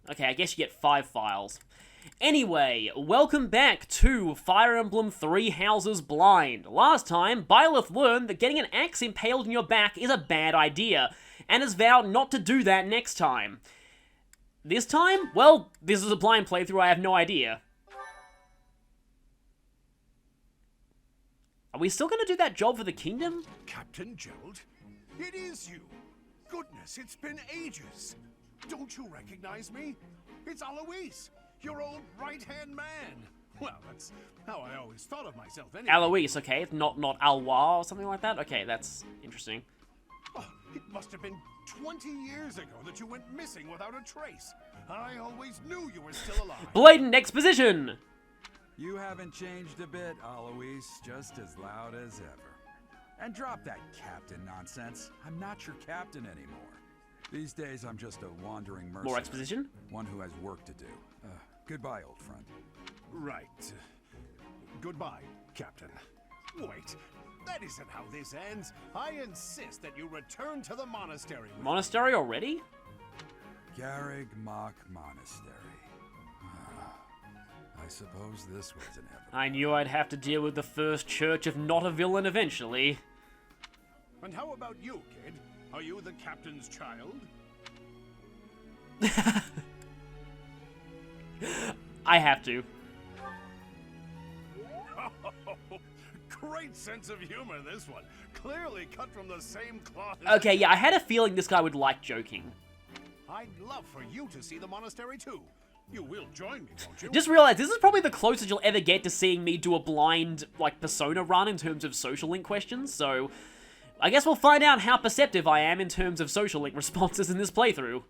Okay, I guess you get 5 files. Anyway, welcome back to Fire Emblem 3 Houses Blind. Last time, Byleth learned that getting an axe impaled in your back is a bad idea, and has vowed not to do that next time. This time? Well, this is a blind playthrough, I have no idea. Are we still gonna do that job for the kingdom? Captain Gerald, it is you. Goodness, it's been ages. Don't you recognize me? It's Alois, your old right-hand man. Well, that's how I always thought of myself anyway. Alois, okay, not Alois or something like that? Okay, that's interesting. Oh, it must have been 20 years ago that you went missing without a trace. I always knew you were still alive. Blatant exposition! You haven't changed a bit, Alois, just as loud as ever. And drop that captain nonsense. I'm not your captain anymore. These days, I'm just a wandering mercenary. More exposition? One who has work to do. Goodbye, old friend. Right. Goodbye, Captain. Wait, that isn't how this ends. I insist that you return to the monastery. Monastery already? Garrig Mach Monastery. I suppose this was inevitable. I knew I'd have to deal with the first church of not a villain eventually. And how about you, kid? Are you the captain's child? I have to. Great sense of humor, this one. Clearly cut from the same cloth. Okay, yeah, I had a feeling this guy would like joking. I'd love for you to see the monastery too. You will join me, won't you? Just realized this is probably the closest you'll ever get to seeing me do a blind, like, persona run in terms of social link questions, so I guess we'll find out how perceptive I am in terms of social link responses in this playthrough.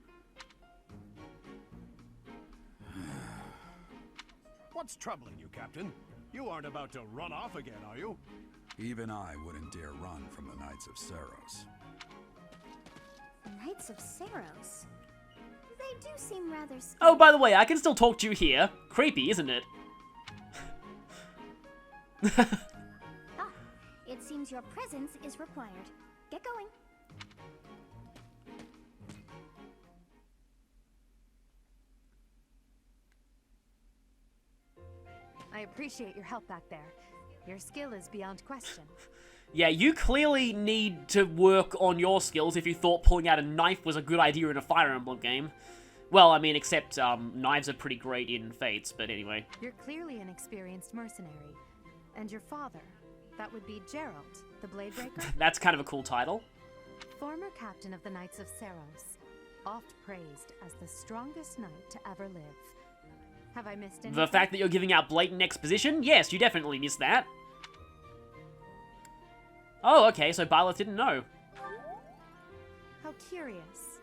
What's troubling you, Captain? You aren't about to run off again, are you? Even I wouldn't dare run from the Knights of Seiros. Knights of Seiros? They do seem rather scary. Oh, by the way, I can still talk to you here. Creepy, isn't it? It seems your presence is required. Get going. I appreciate your help back there. Your skill is beyond question. Yeah, you clearly need to work on your skills if you thought pulling out a knife was a good idea in a Fire Emblem game. Well, I mean, except knives are pretty great in Fates, but anyway. You're clearly an experienced mercenary. And your father, that would be Gerald, the Bladebreaker? That's kind of a cool title. Former captain of the Knights of Seiros, oft praised as the strongest knight to ever live. Have I missed anything? The fact that you're giving out blatant exposition? Yes, you definitely missed that. Oh, okay, so Byleth didn't know. How curious.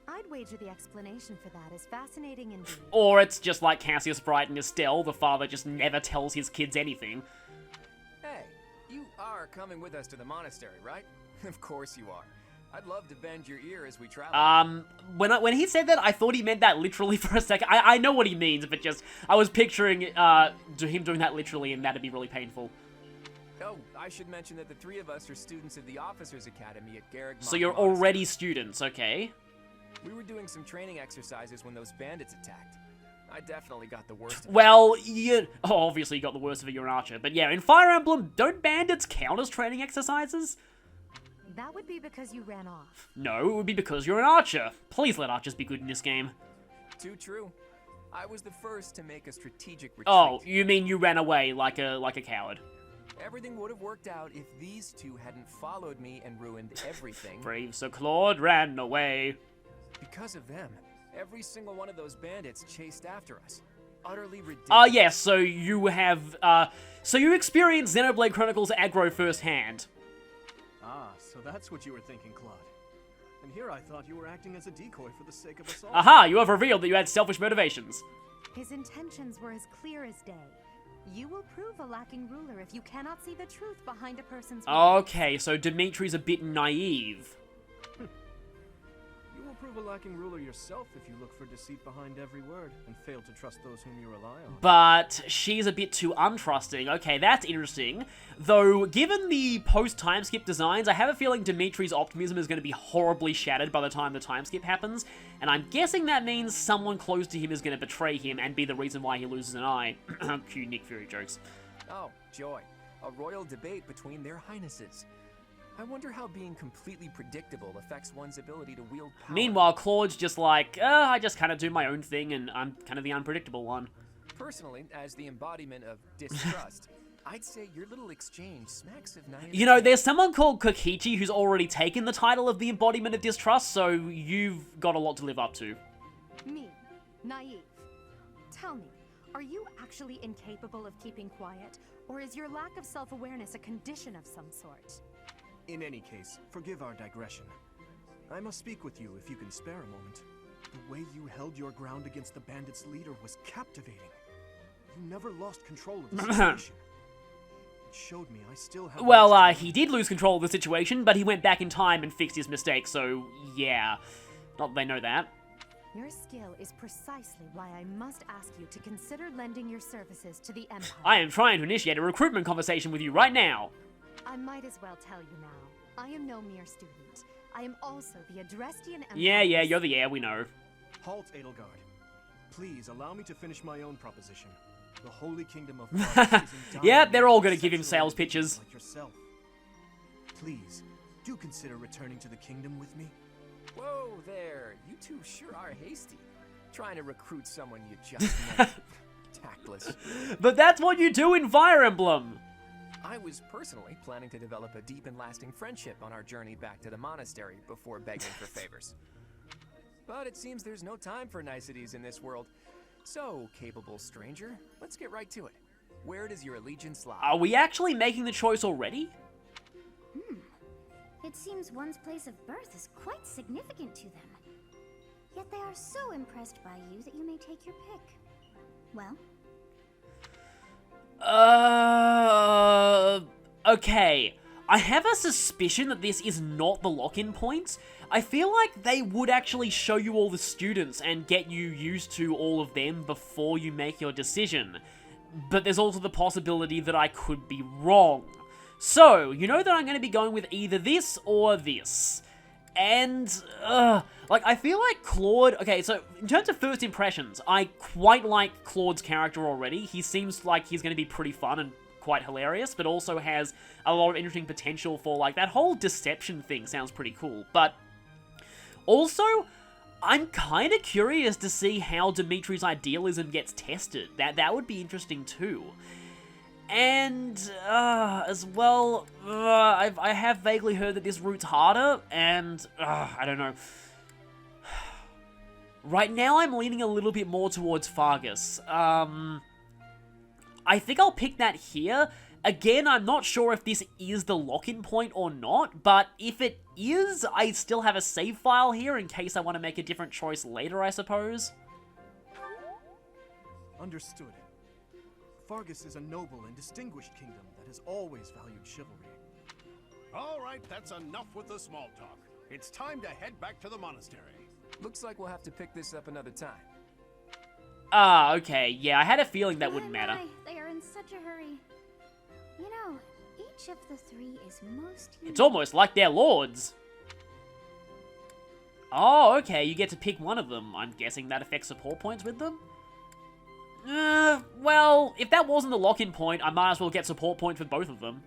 I'd wager the explanation for that is fascinating indeed. Or it's just like Cassius Bright and Estelle, the father just never tells his kids anything. Hey, you are coming with us to the monastery, right? Of course you are. I'd love to bend your ear as we travel. When he said that, I thought he meant that literally for a second. I know what he means, but just, I was picturing him doing that literally, and that'd be really painful. Oh, I should mention that the three of us are students of the Officers Academy at Garrig Mach So you're Monastery. already students, okay? We were doing some training exercises when those bandits attacked. I definitely got the worst of it. Well, obviously you got the worst of it, you're an archer. But yeah, in Fire Emblem, don't bandits count as training exercises? That would be because you ran off. No, it would be because you're an archer. Please let archers be good in this game. Too true. I was the first to make a strategic retreat. Oh, you mean you ran away like a coward. Everything would have worked out if these two hadn't followed me and ruined everything. Brave Sir Claude ran away. Because of them, every single one of those bandits chased after us. Utterly ridiculous. Yes, so you have, so you experienced Xenoblade Chronicles aggro firsthand. Ah, so that's what you were thinking, Claude. And here I thought you were acting as a decoy for the sake of us all. Aha, you have revealed that you had selfish motivations. His intentions were as clear as day. You will prove a lacking ruler if you cannot see the truth behind a person's words. Okay, so Dimitri's a bit naive. You will prove a lacking ruler yourself if you look for deceit behind every word and fail to trust those whom you rely on. But she's a bit too untrusting. Okay, that's interesting. Though, given the post-time skip designs, I have a feeling Dimitri's optimism is going to be horribly shattered by the time the time skip happens, and I'm guessing that means someone close to him is going to betray him and be the reason why he loses an eye. Cue Nick Fury jokes. Oh, joy. A royal debate between their highnesses. I wonder how being completely predictable affects one's ability to wield power. Meanwhile, Claude's just like, I just kind of do my own thing, and I'm kind of the unpredictable one. Personally, as the embodiment of distrust, I'd say your little exchange smacks of naivety. You know, there's someone called Kokichi who's already taken the title of the embodiment of distrust, so you've got a lot to live up to. Me, naive. Tell me, are you actually incapable of keeping quiet, or is your lack of self-awareness a condition of some sort? In any case, forgive our digression. I must speak with you if you can spare a moment. The way you held your ground against the bandits' leader was captivating. You never lost control of the situation. It showed me I still have... Well, he did lose control of the situation, but he went back in time and fixed his mistake, so yeah. Not that they know that. Your skill is precisely why I must ask you to consider lending your services to the Empire. I am trying to initiate a recruitment conversation with you right now. I might as well tell you now. I am no mere student. I am also the Adrestian Emperor. Yeah, you're the heir, we know. Halt, Edelgard. Please allow me to finish my own proposition. The Holy Kingdom of Fargus is in Yeah, dire they're all need gonna of give him sexual sales pitches. like yourself. Please, do consider returning to the kingdom with me. Whoa there, you two sure are hasty. Trying to recruit someone you just met. Tactless. But that's what you do in Fire Emblem. I was personally planning to develop a deep and lasting friendship on our journey back to the monastery before begging for favors. But it seems there's no time for niceties in this world. So, capable stranger, let's get right to it. Where does your allegiance lie? Are we actually making the choice already? It seems one's place of birth is quite significant to them. Yet they are so impressed by you that you may take your pick. Well, Okay. I have a suspicion that this is not the lock-in point. I feel like they would actually show you all the students and get you used to all of them before you make your decision. But there's also the possibility that I could be wrong. So, you know that I'm going to be going with either this or this. And, like, I feel like Claude... Okay, so, in terms of first impressions, I quite like Claude's character already. He seems like he's going to be pretty fun and quite hilarious, but also has a lot of interesting potential for, like, that whole deception thing sounds pretty cool. But, also, I'm kind of curious to see how Dimitri's idealism gets tested. That would be interesting, too. And, as well, I have vaguely heard that this route's harder, and, I don't know. Right now, I'm leaning a little bit more towards Fargus. I think I'll pick that here. Again, I'm not sure if this is the lock-in point or not, but if it is, I still have a save file here in case I want to make a different choice later, I suppose. Understood. Fargus is a noble and distinguished kingdom that has always valued chivalry. All right, that's enough with the small talk. It's time to head back to the monastery. Looks like we'll have to pick this up another time. Okay, yeah, I had a feeling that wouldn't matter. they are in such a hurry. You know, each of the three is most unique. It's almost like they're lords. Oh, okay, you get to pick one of them. I'm guessing that affects support points with them? Well, if that wasn't the lock-in point, I might as well get support points with both of them.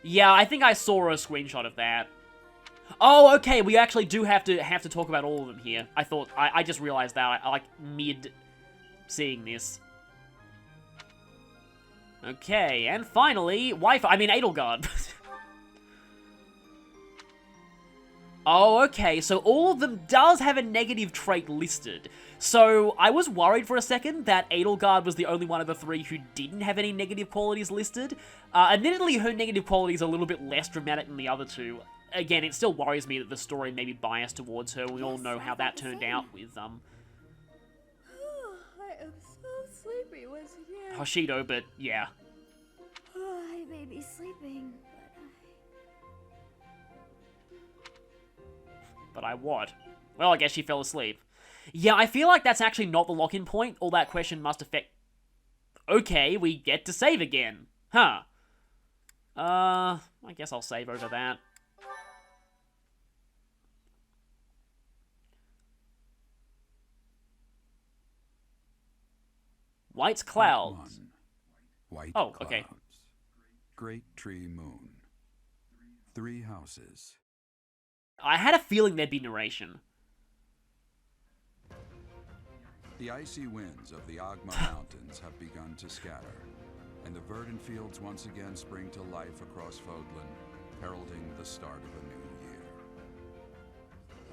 Yeah, I think I saw a screenshot of that. Oh, okay, we actually do have to talk about all of them here. I just realized that, like, mid-seeing this. Okay, and finally, Edelgard. Oh, okay, so all of them does have a negative trait listed. So, I was worried for a second that Edelgard was the only one of the three who didn't have any negative qualities listed. Admittedly, her negative quality is a little bit less dramatic than the other two. Again, it still worries me that the story may be biased towards her. We all know how that turned out with, I am so sleepy once again. Hoshido, but yeah. I may be sleeping, but But I what? Well, I guess she fell asleep. Yeah, I feel like that's actually not the lock-in point. All that question must affect... Okay, we get to save again. Huh. I guess I'll save over that. White clouds. White oh, clouds. okay. Great tree moon. 3 houses. I had a feeling there'd be narration. The icy winds of the Agma Mountains have begun to scatter, and the verdant fields once again spring to life across Fodlan, heralding the start of a new year.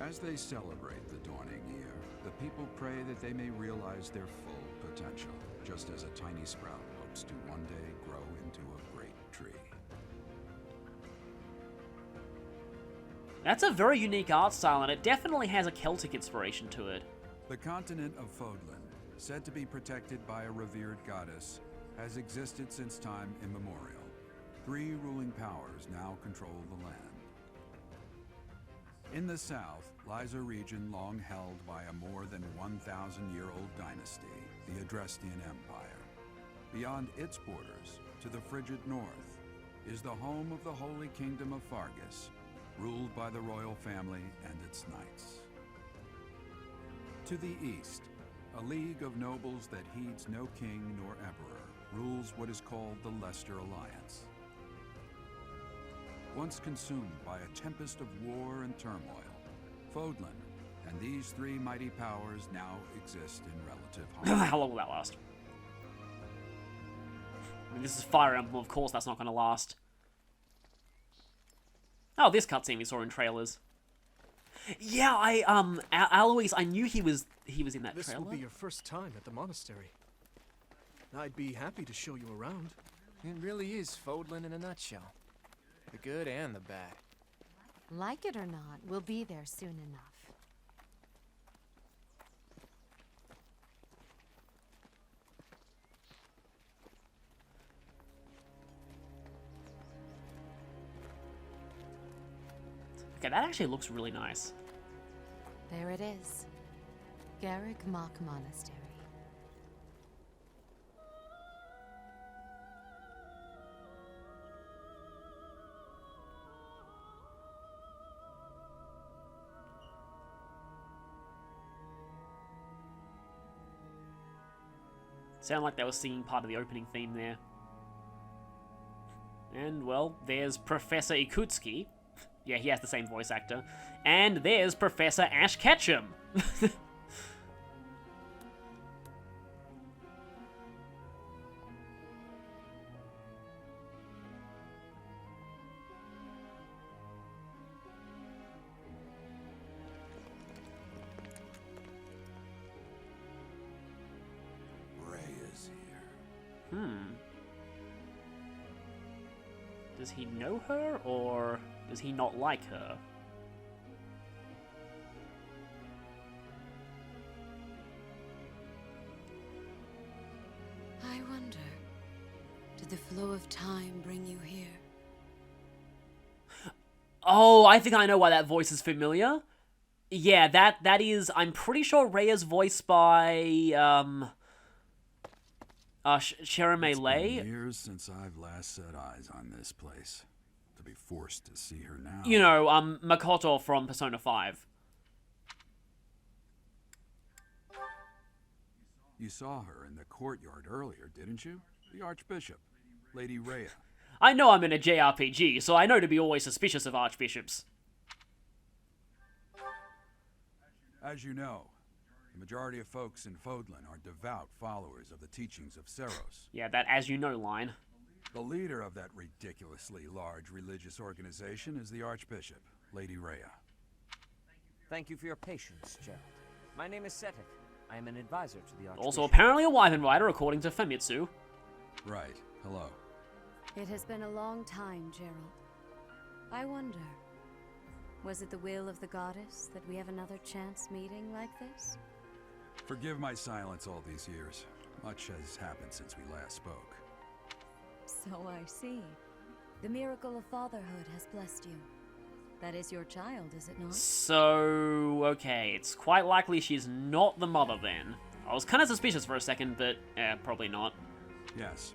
As they celebrate the dawning year, the people pray that they may realize their full potential, just as a tiny sprout hopes to one day grow into a great tree. That's a very unique art style, and it definitely has a Celtic inspiration to it. The continent of Fodlan, said to be protected by a revered goddess, has existed since time immemorial. 3 ruling powers now control the land. In the south lies a region long held by a more than 1,000-year-old dynasty, the Adrestian Empire. Beyond its borders, to the frigid north, is the home of the Holy Kingdom of Fargus, ruled by the royal family and its knights. To the east, a league of nobles that heeds no king nor emperor rules what is called the Leicester Alliance. Once consumed by a tempest of war and turmoil, Fodlan and these 3 mighty powers now exist in relative harmony. How long will that last? I mean, this is Fire Emblem, of course that's not going to last. Oh, this cutscene we saw in trailers. Yeah, Alois, I knew he was in that This trailer. will be your first time at the monastery. I'd be happy to show you around. It really is Fodlan in a nutshell. The good and the bad. Like it or not, we'll be there soon enough. Okay, that actually looks really nice. There it is. Garrick Mock Monastery. Sound like they were singing part of the opening theme there. And, well, there's Professor Ikutski. Yeah, he has the same voice actor. And there's Professor Ash Ketchum. Ray is here. Does he know her, or does he not like her? I wonder, did the flow of time bring you here? Oh, I think I know why that voice is familiar. Yeah, that is... I'm pretty sure Rhea's voiced by, Cherame It's Lay. been years since I've last set eyes on this place. To be forced to see her now. You know, Makoto from Persona 5. You saw her in the courtyard earlier, didn't you? The Archbishop, Lady Rhea. I know I'm in a JRPG, so I know to be always suspicious of archbishops. As you know, the majority of folks in Fodlan are devout followers of the teachings of Seros. Yeah, that as you know line. The leader of that ridiculously large religious organization is the Archbishop, Lady Rhea. Thank you for your patience, Gerald. My name is Setek. I am an advisor to the Archbishop. Also apparently a Wyvern rider, according to Famitsu. Right. Hello. It has been a long time, Gerald. I wonder, was it the will of the goddess that we have another chance meeting like this? Forgive my silence all these years. Much has happened since we last spoke. So I see. The miracle of fatherhood has blessed you. That is your child, is it not? So, okay, it's quite likely she's not the mother then. I was kind of suspicious for a second, but probably not. Yes.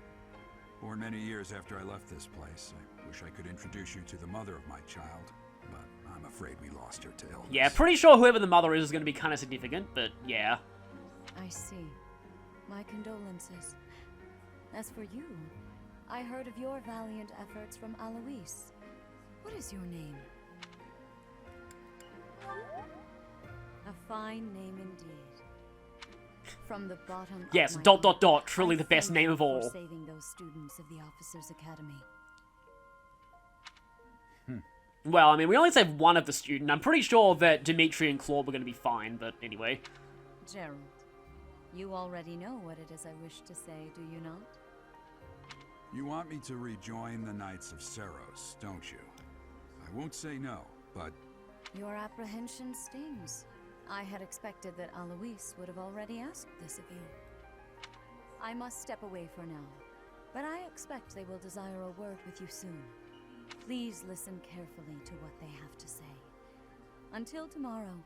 Born many years after I left this place. I wish I could introduce you to the mother of my child, but I'm afraid we lost her to illness. Yeah, pretty sure whoever the mother is going to be kind of significant, but yeah. I see. My condolences. As for you, I heard of your valiant efforts from Alois. What is your name? A fine name indeed. From the bottom Yes, of my heart, truly I the best thank name you of for all. saving those students of the Officers' Academy. Well, I mean, we only saved one of the student. I'm pretty sure that Dimitri and Claude were going to be fine, but anyway. Gerald, you already know what it is I wish to say, do you not? You want me to rejoin the Knights of Seros, don't you? I won't say no, but... Your apprehension stings. I had expected that Alois would have already asked this of you. I must step away for now, but I expect they will desire a word with you soon. Please listen carefully to what they have to say. Until tomorrow,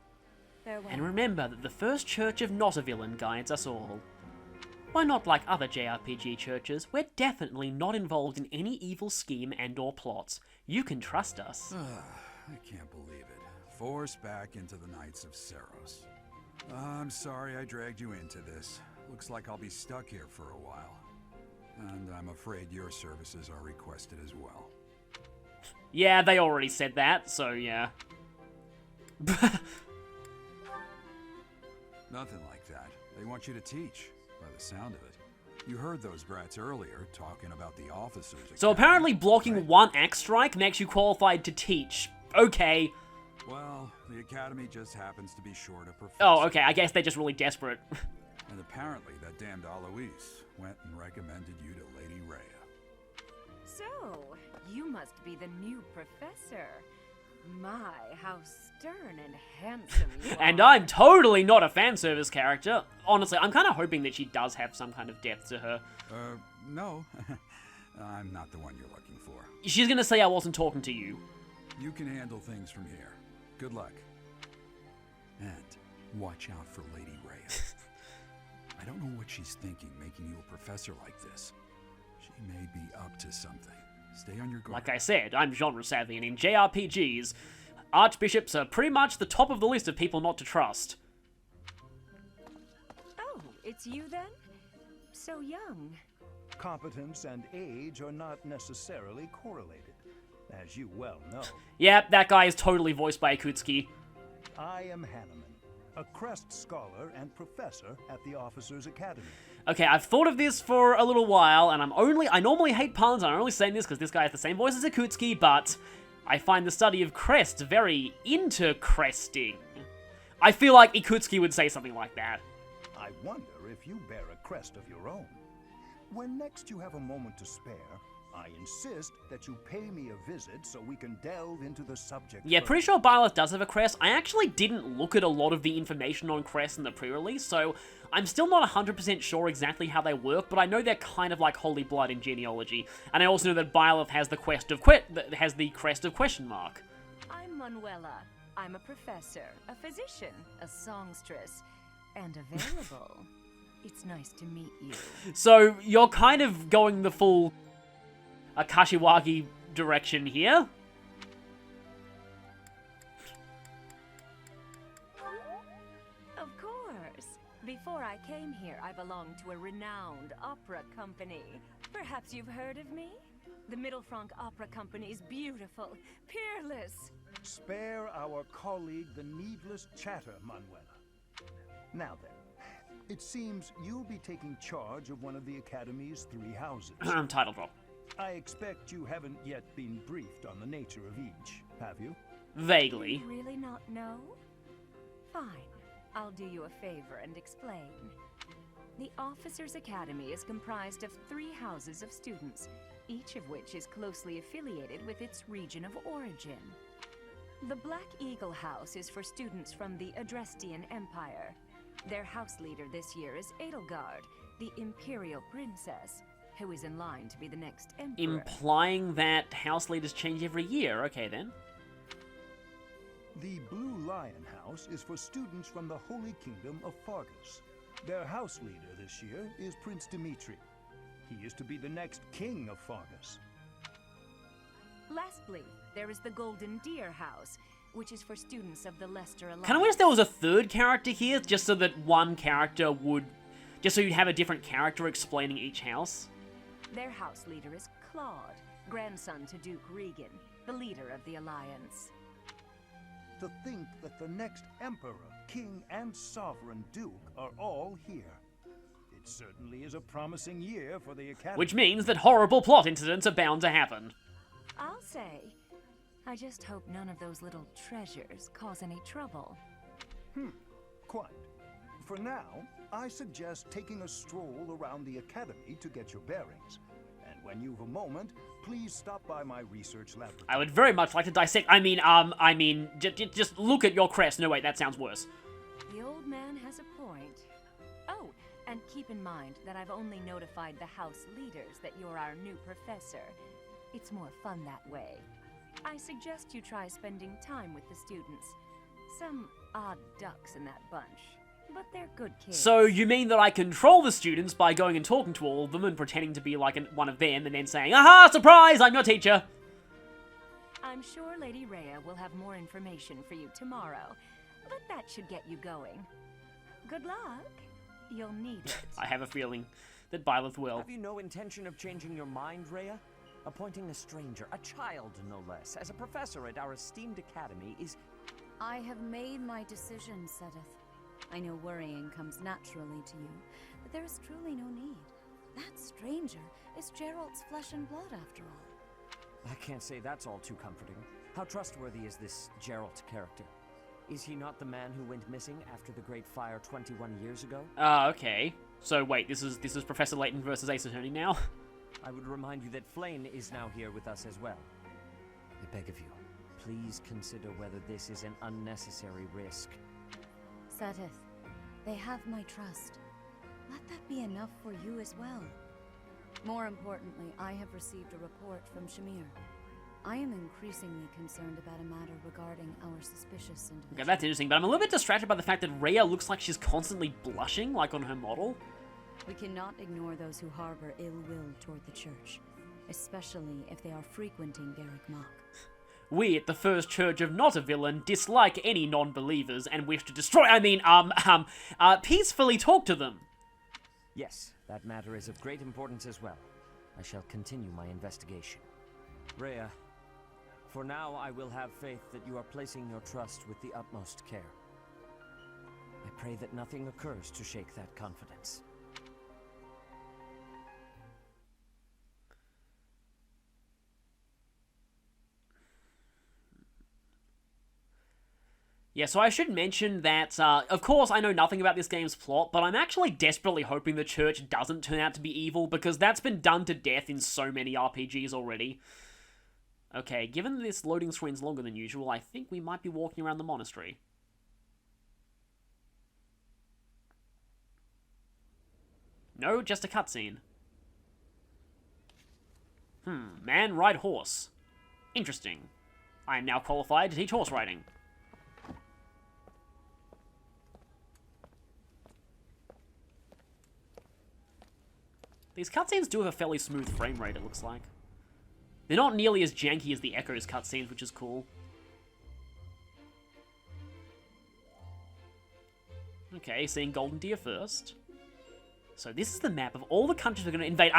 farewell. And remember that the First Church of Not-a-Villain guides us all. We're not like other JRPG churches, we're definitely not involved in any evil scheme and or plots. You can trust us. I can't believe it. Forced back into the Knights of Seros. I'm sorry I dragged you into this. Looks like I'll be stuck here for a while. And I'm afraid your services are requested as well. Yeah, they already said that, so yeah. Nothing like that. They want you to teach, by the sound of it. You heard those brats earlier talking about the officers. So apparently blocking one axe strike makes you qualified to teach. Okay. Well, the academy just happens to be short of professors. Oh, okay, I guess they're just really desperate. And apparently that damned Alois went and recommended you to Lady Rhea. So, you must be the new professor. My, how stern and handsome you are. And I'm totally not a fan service character. Honestly, I'm kind of hoping that she does have some kind of depth to her. No. I'm not the one you're looking for. She's gonna say I wasn't talking to you. You can handle things from here. Good luck. And watch out for Lady Rhea. I don't know what she's thinking making you a professor like this. She may be up to something. Stay on your guard. Like I said, I'm genre savvy, and in JRPGs, archbishops are pretty much the top of the list of people not to trust. Oh, it's you then? So young. Competence and age are not necessarily correlated, as you well know. Yep, that guy is totally voiced by Akutsuki. I am Hanneman, a Crest Scholar and Professor at the Officers' Academy. Okay, I've thought of this for a little while, and I normally hate puns, and I'm only saying this because this guy has the same voice as Akutsuki, but I find the study of crest very intercresting. I feel like Akutsuki would say something like that. I wonder if you bear a crest of your own. When next you have a moment to spare, I insist that you pay me a visit so we can delve into the subject. Yeah, further. pretty sure Byleth does have a crest. I actually didn't look at a lot of the information on crests in the pre-release, so I'm still not 100% sure exactly how they work, but I know they're kind of like holy blood in genealogy. And I also know that Byleth has the crest of question mark. I'm Manuela. I'm a professor, a physician, a songstress, and available. It's nice to meet you. So you're kind of going the full Kashiwagi direction here. Of course. Before I came here, I belonged to a renowned opera company. Perhaps you've heard of me? The Mittelfranc Opera Company is beautiful, peerless. Spare our colleague the needless chatter, Manuela. Now then, it seems you'll be taking charge of one of the Academy's 3 houses. Title drop. I expect you haven't yet been briefed on the nature of each, have you? Vaguely. You really not know? Fine. I'll do you a favor and explain. The Officers' Academy is comprised of 3 houses of students, each of which is closely affiliated with its region of origin. The Black Eagle House is for students from the Adrestian Empire. Their house leader this year is Edelgard, the Imperial Princess, who is in line to be the next emperor. Implying that house leaders change every year. Okay, then. The Blue Lion House is for students from the Holy Kingdom of Fargus. Their house leader this year is Prince Dimitri. He is to be the next king of Fargus. Lastly, there is the Golden Deer House, which is for students of the Leicester Alliance. Kind of wish there was a third character here, just so that one character would... Just so you'd have a different character explaining each house. Their house leader is Claude, grandson to Duke Regan, the leader of the Alliance. To think that the next Emperor, King, and Sovereign Duke are all here. It certainly is a promising year for the Academy. Which means that horrible plot incidents are bound to happen. I'll say. I just hope none of those little treasures cause any trouble. Quite. For now, I suggest taking a stroll around the Academy to get your bearings. And when you've a moment, please stop by my research laboratory. I would very much like to dissect... just look at your crest. No, wait, that sounds worse. The old man has a point. Oh, and keep in mind that I've only notified the house leaders that you're our new professor. It's more fun that way. I suggest you try spending time with the students. Some odd ducks in that bunch, but they're good kids. So you mean that I control the students by going and talking to all of them and pretending to be like one of them and then saying, "Aha, surprise, I'm your teacher." I'm sure Lady Rhea will have more information for you tomorrow, but that should get you going. Good luck. You'll need it. I have a feeling that Byleth will. Have you no intention of changing your mind, Rhea? Appointing a stranger, a child no less, as a professor at our esteemed academy is... I have made my decision, Sedith. I know worrying comes naturally to you, but there is truly no need. That stranger is Gerald's flesh and blood, after all. I can't say that's all too comforting. How trustworthy is this Gerald character? Is he not the man who went missing after the Great Fire 21 years ago? Okay. So wait, this is Professor Layton versus Ace Attorney now? I would remind you that Flayn is now here with us as well. I beg of you, please consider whether this is an unnecessary risk. Sedith, they have my trust. Let that be enough for you as well. More importantly, I have received a report from Shamir. I am increasingly concerned about a matter regarding our suspicious individual. Okay, that's interesting, but I'm a little bit distracted by the fact that Rhea looks like she's constantly blushing, like on her model. We cannot ignore those who harbor ill will toward the church, especially if they are frequenting Garrick Mach. We at the First Church of Not a Villain dislike any non-believers and wish to destroy, peacefully talk to them. Yes, that matter is of great importance as well. I shall continue my investigation. Rhea, for now I will have faith that you are placing your trust with the utmost care. I pray that nothing occurs to shake that confidence. Yeah, so I should mention that, of course, I know nothing about this game's plot, but I'm actually desperately hoping the church doesn't turn out to be evil, because that's been done to death in so many RPGs already. Okay, given this loading screen's longer than usual, I think we might be walking around the monastery. No, just a cutscene. Man ride horse. Interesting. I am now qualified to teach horse riding. These cutscenes do have a fairly smooth frame rate, it looks like. They're not nearly as janky as the Echoes cutscenes, which is cool. Okay, seeing Golden Deer first. So this is the map of all the countries we're going to invade.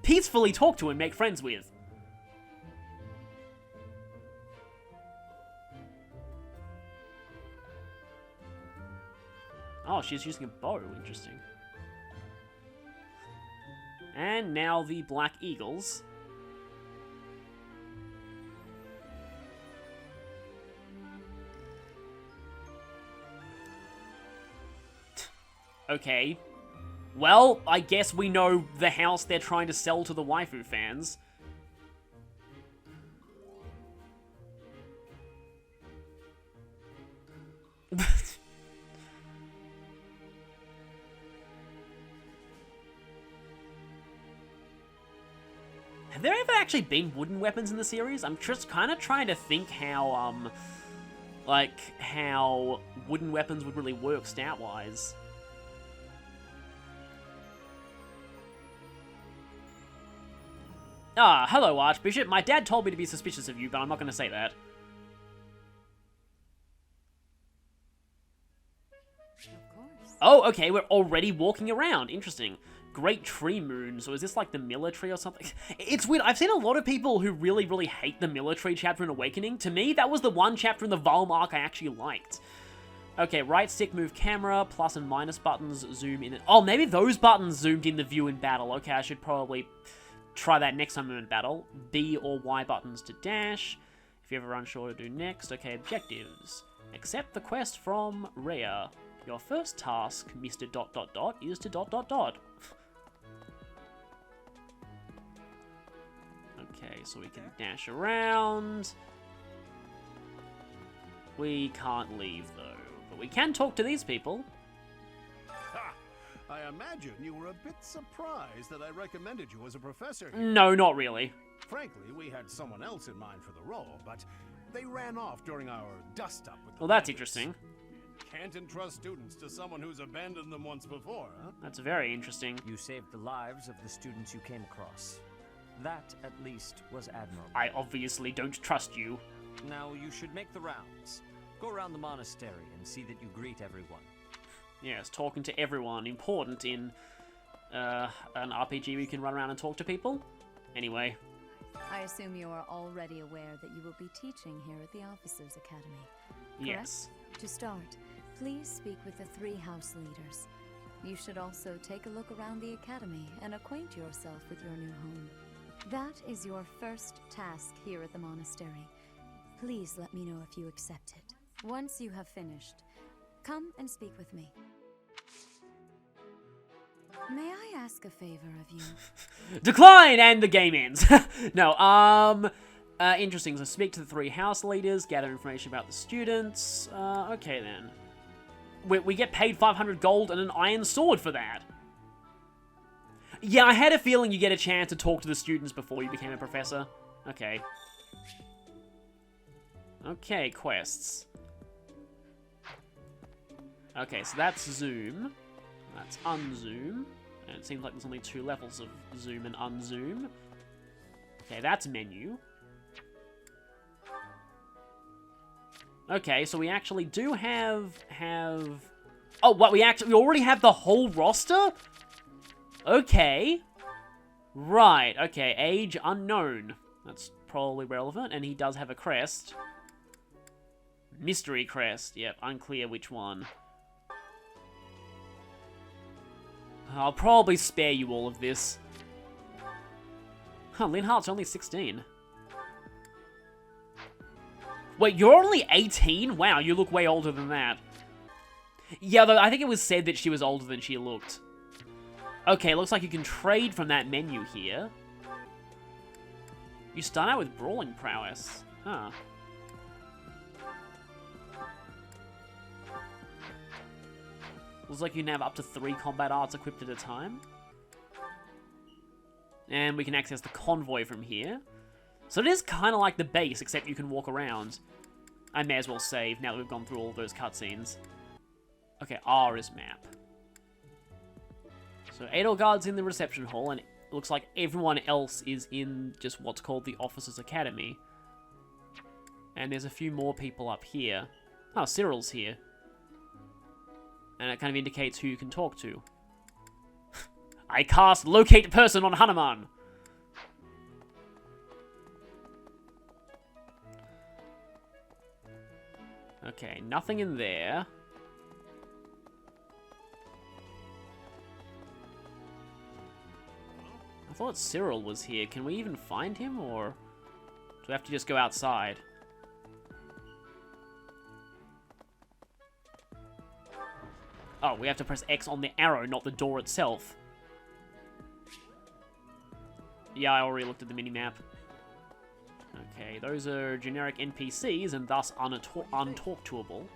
Peacefully talk to and make friends with. Oh, she's using a bow. Interesting. And now the Black Eagles. Okay. Well, I guess we know the house they're trying to sell to the waifu fans. Have there ever actually been wooden weapons in the series? I'm just kind of trying to think how, like, how wooden weapons would really work stat-wise. Ah, hello, Archbishop. My dad told me to be suspicious of you, but I'm not going to say that. Of course. Oh, okay, we're already walking around. Interesting. Great Tree Moon. So is this like the military or something? It's weird. I've seen a lot of people who really, really hate the military chapter in Awakening. To me, that was the one chapter in the Valm arc I actually liked. Okay, right stick move camera, plus and minus buttons zoom in. Oh, maybe those buttons zoomed in the view in battle. Okay, I should probably try that next time I'm in battle. B or Y buttons to dash. If you're ever unsure to do next. Okay, objectives. Accept the quest from Rhea. Your first task, Mr. ... is to ... Okay, so we can dash around. We can't leave, though. But we can talk to these people. Ha! I imagine you were a bit surprised that I recommended you as a professor here. No, not really. Frankly, we had someone else in mind for the role, but they ran off during our dust-up with the Well, that's bandits. interesting. Can't entrust students to someone who's abandoned them once before, huh? That's very interesting. You saved the lives of the students you came across. That, at least, was admirable. I obviously don't trust you. Now you should make the rounds. Go around the monastery and see that you greet everyone. Yes, talking to everyone. Important in an RPG where you can run around and talk to people. Anyway. I assume you are already aware that you will be teaching here at the Officers' Academy. Correct? Yes. To start, please speak with the 3 house leaders. You should also take a look around the academy and acquaint yourself with your new home. That is your first task here at the monastery. Please let me know if you accept it. Once you have finished, come and speak with me. May I ask a favor of you? Decline, and the game ends. No, interesting. So speak to the 3 house leaders, gather information about the students. Okay then. We get paid 500 gold and an iron sword for that. Yeah, I had a feeling you get a chance to talk to the students before you became a professor. Okay. Okay, quests. Okay, so that's zoom. That's unzoom. And it seems like there's only 2 levels of zoom and unzoom. Okay, that's menu. Okay, so we actually do have... Oh, what, we already have the whole roster? Okay. Right, okay, age unknown. That's probably relevant, and he does have a crest. Mystery crest, yep, unclear which one. I'll probably spare you all of this. Huh, Linhart's only 16. Wait, you're only 18? Wow, you look way older than that. Yeah, though I think it was said that she was older than she looked. Okay, looks like you can trade from that menu here. You start out with brawling prowess. Huh. Looks like you can have up to 3 combat arts equipped at a time. And we can access the convoy from here. So it is kind of like the base, except you can walk around. I may as well save now that we've gone through all those cutscenes. Okay, R is map. So Edelgard's in the reception hall, and it looks like everyone else is in just what's called the Officers' Academy. And there's a few more people up here. Oh, Cyril's here. And it kind of indicates who you can talk to. I cast Locate Person on Hanuman. Okay, nothing in there. I thought Cyril was here. Can we even find him, or do we have to just go outside? Oh, we have to press X on the arrow, not the door itself. Yeah, I already looked at the minimap. Okay, those are generic NPCs and thus untalk-toable.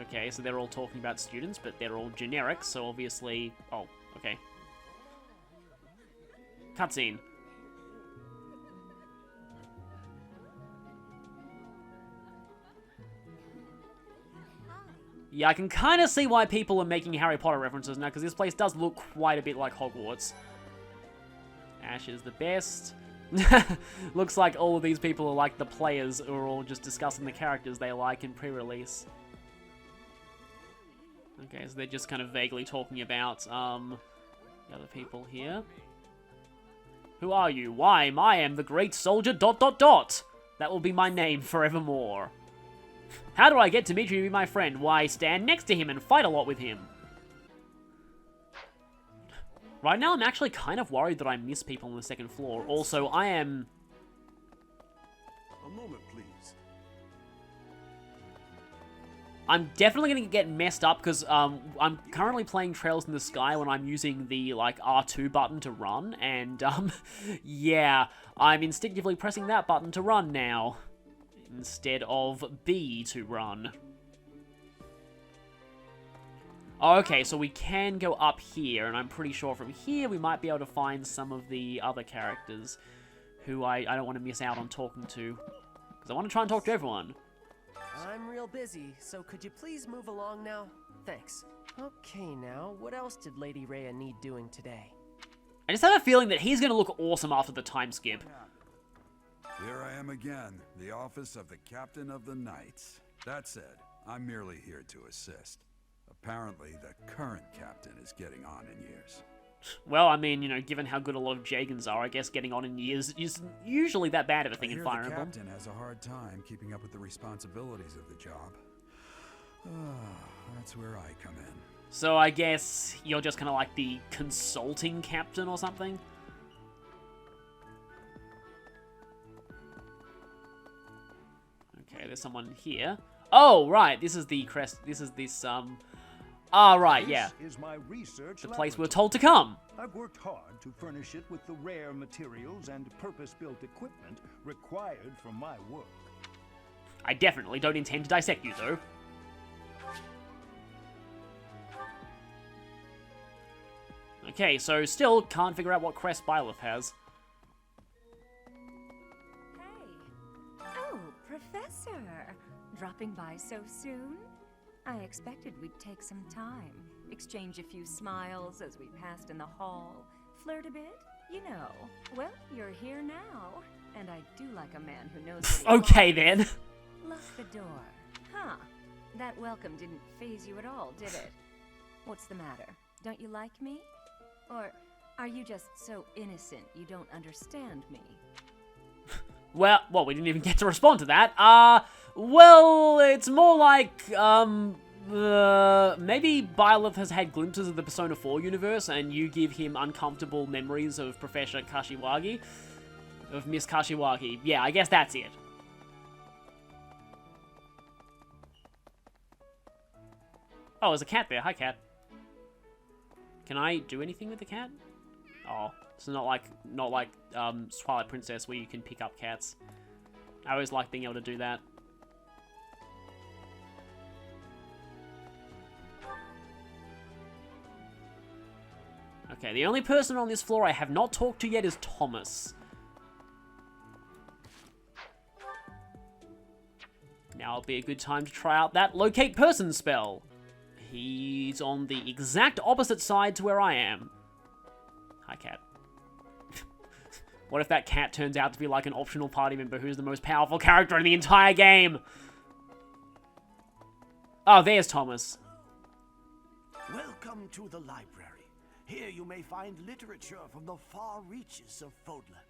Okay, so they're all talking about students, but they're all generic, so obviously... Oh, okay. Cutscene. Yeah, I can kind of see why people are making Harry Potter references now, because this place does look quite a bit like Hogwarts. Ash is the best. Looks like all of these people are like the players who are all just discussing the characters they like in pre-release. Okay, so they're just kind of vaguely talking about, the other people here. Who are you? Why, I am the great soldier ... That will be my name forevermore. How do I get Dimitri to be my friend? Why, stand next to him and fight a lot with him. Right now, I'm actually kind of worried that I miss people on the second floor. Also, I am... A moment, please. I'm definitely going to get messed up because I'm currently playing Trails in the Sky when I'm using the, like, R2 button to run. And, yeah, I'm instinctively pressing that button to run now, instead of B to run. Okay, so we can go up here, and I'm pretty sure from here we might be able to find some of the other characters who I don't want to miss out on talking to, because I want to try and talk to everyone. I'm real busy, so could you please move along now? Thanks. Okay, now, what else did Lady Rhea need doing today? I just have a feeling that he's going to look awesome after the time skip. Here I am again, the office of the Captain of the Knights. That said, I'm merely here to assist. Apparently, the current captain is getting on in years. Well, I mean, you know, given how good a lot of Jagans are, I guess getting on in years is usually that bad of a thing in Fire Emblem. The captain has a hard time keeping up with the responsibilities of the job. That's where I come in. So I guess you're just kind of like the consulting captain or something? Okay, there's someone here. Oh, right, this is the crest, this is this, right, yeah. This is my research The place we're told to come. I've worked hard to furnish it with the rare materials and purpose-built equipment required for my work. I definitely don't intend to dissect you, though. Okay, so still can't figure out what crest Byleth has. Hey. Oh, Professor. Dropping by so soon? I expected we'd take some time, exchange a few smiles as we passed in the hall, flirt a bit, you know. Well, you're here now, and I do like a man who knows what he Okay, wants. then. Lock the door. Huh. That welcome didn't faze you at all, did it? What's the matter? Don't you like me? Or are you just so innocent you don't understand me? Well, we didn't even get to respond to that. Well, it's more like, maybe Byleth has had glimpses of the Persona 4 universe, and you give him uncomfortable memories of Professor Kashiwagi. Of Miss Kashiwagi. Yeah, I guess that's it. Oh, there's a cat there. Hi, cat. Can I do anything with the cat? Oh, it's not like Twilight Princess where you can pick up cats. I always like being able to do that. Okay, the only person on this floor I have not talked to yet is Thomas. Now would be a good time to try out that locate person spell. He's on the exact opposite side to where I am. Hi, cat. What if that cat turns out to be like an optional party member who's the most powerful character in the entire game? Oh, there's Thomas. Welcome to the library. Here you may find literature from the far reaches of Fodlan.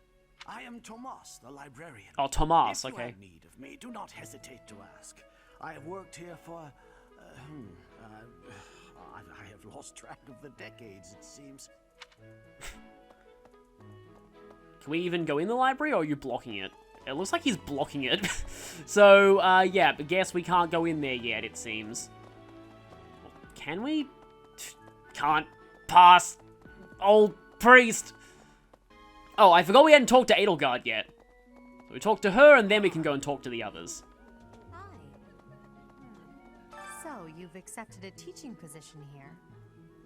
I am Tomas, the librarian. Oh, Tomas, if okay. you have need of me, do not hesitate to ask. I have worked here for... I have lost track of the decades, it seems. Can we even go in the library, or are you blocking it? It looks like he's blocking it. So, yeah, but guess we can't go in there yet, it seems. Can we? Can't pass. Old priest. Oh, I forgot we hadn't talked to Edelgard yet. So we talk to her, and then we can go and talk to the others. So, you've accepted a teaching position here.